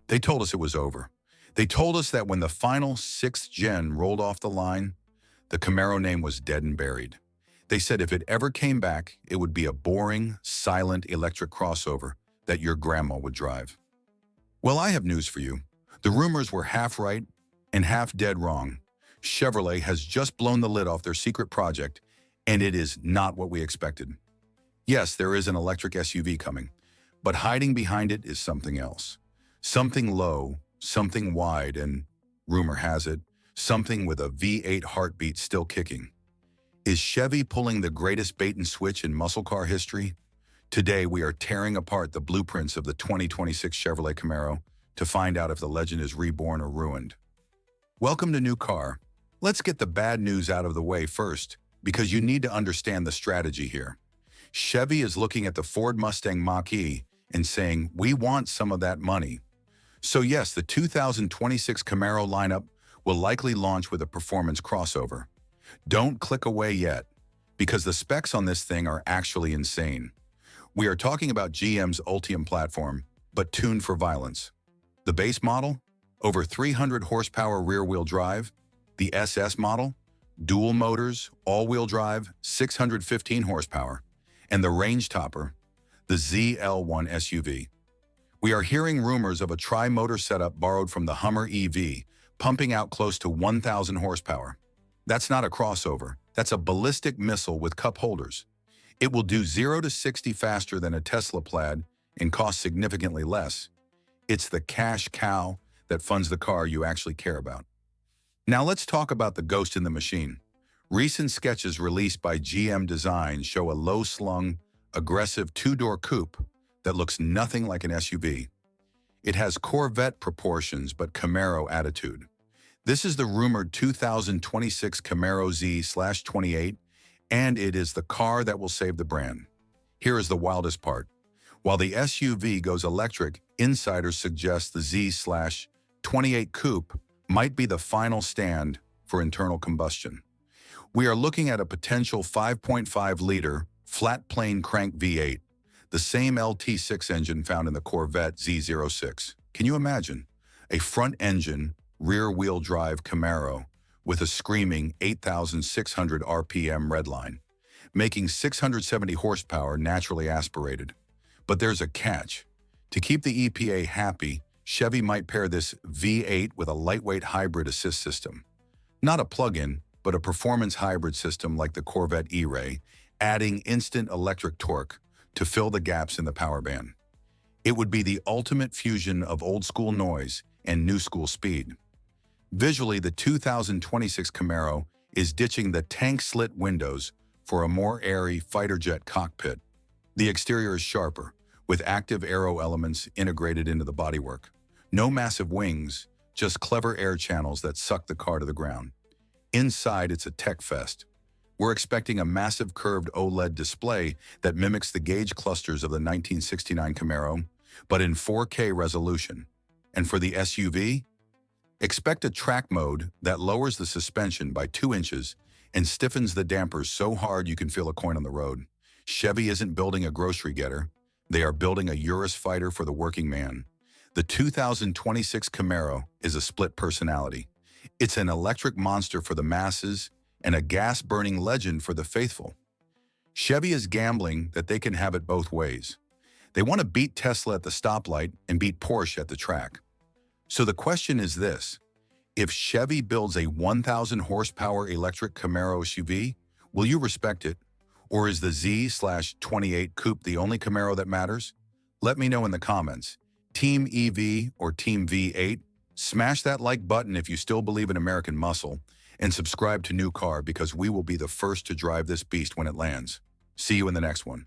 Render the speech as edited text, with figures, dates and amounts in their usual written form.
They told us it was over. They told us that when the final sixth gen rolled off the line, the Camaro name was dead and buried. They said if it ever came back, it would be a boring, silent electric crossover that your grandma would drive. Well, I have news for you. The rumors were half right and half dead wrong. Chevrolet has just blown the lid off their secret project, and it is not what we expected. Yes, there is an electric SUV coming, but hiding behind it is something else. Something low, something wide, and, rumor has it, something with a V8 heartbeat still kicking. Is Chevy pulling the greatest bait and switch in muscle car history? Today, we are tearing apart the blueprints of the 2026 Chevrolet Camaro to find out if the legend is reborn or ruined. Welcome to New Car. Let's get the bad news out of the way first, because you need to understand the strategy here. Chevy is looking at the Ford Mustang Mach-E and saying, we want some of that money. So yes, the 2026 Camaro lineup will likely launch with a performance crossover. Don't click away yet, because the specs on this thing are actually insane. We are talking about GM's Ultium platform, but tuned for violence. The base model, over 300 horsepower rear-wheel drive. The SS model, dual motors, all-wheel drive, 615 horsepower. And the range topper, the ZL1 SUV. We are hearing rumors of a tri-motor setup borrowed from the Hummer EV, pumping out close to 1,000 horsepower. That's not a crossover, that's a ballistic missile with cup holders. It will do 0 to 60 faster than a Tesla Plaid and cost significantly less. It's the cash cow that funds the car you actually care about. Now let's talk about the ghost in the machine. Recent sketches released by GM Design show a low-slung, aggressive two-door coupe that looks nothing like an SUV. It has Corvette proportions but Camaro attitude. This is the rumored 2026 Camaro Z/28, and it is the car that will save the brand. Here is the wildest part. While the SUV goes electric, insiders suggest the Z/28 coupe might be the final stand for internal combustion. We are looking at a potential 5.5-liter flat-plane crank V8, the same LT6 engine found in the Corvette Z06. Can you imagine? A front-engine, rear-wheel drive Camaro with a screaming 8,600 RPM redline, making 670 horsepower naturally aspirated. But there's a catch. To keep the EPA happy, Chevy might pair this V8 with a lightweight hybrid assist system. Not a plug-in, but a performance hybrid system like the Corvette E-Ray, adding instant electric torque to fill the gaps in the power band. It would be the ultimate fusion of old-school noise and new-school speed. Visually, the 2026 Camaro is ditching the tank-slit windows for a more airy fighter jet cockpit. The exterior is sharper, with active aero elements integrated into the bodywork. No massive wings, just clever air channels that suck the car to the ground. Inside, it's a tech fest. We're expecting a massive curved OLED display that mimics the gauge clusters of the 1969 Camaro, but in 4K resolution. And for the SUV, expect a track mode that lowers the suspension by 2 inches and stiffens the dampers so hard you can feel a coin on the road. Chevy isn't building a grocery getter. They are building a Urus fighter for the working man. The 2026 Camaro is a split personality. It's an electric monster for the masses and a gas-burning legend for the faithful. Chevy is gambling that they can have it both ways. They want to beat Tesla at the stoplight and beat Porsche at the track. So the question is this: if Chevy builds a 1,000 horsepower electric Camaro SUV, will you respect it? Or is the Z/28 coupe the only Camaro that matters? Let me know in the comments. Team EV or Team V8? Smash that like button if you still believe in American muscle, and subscribe to New Car because we will be the first to drive this beast when it lands. See you in the next one.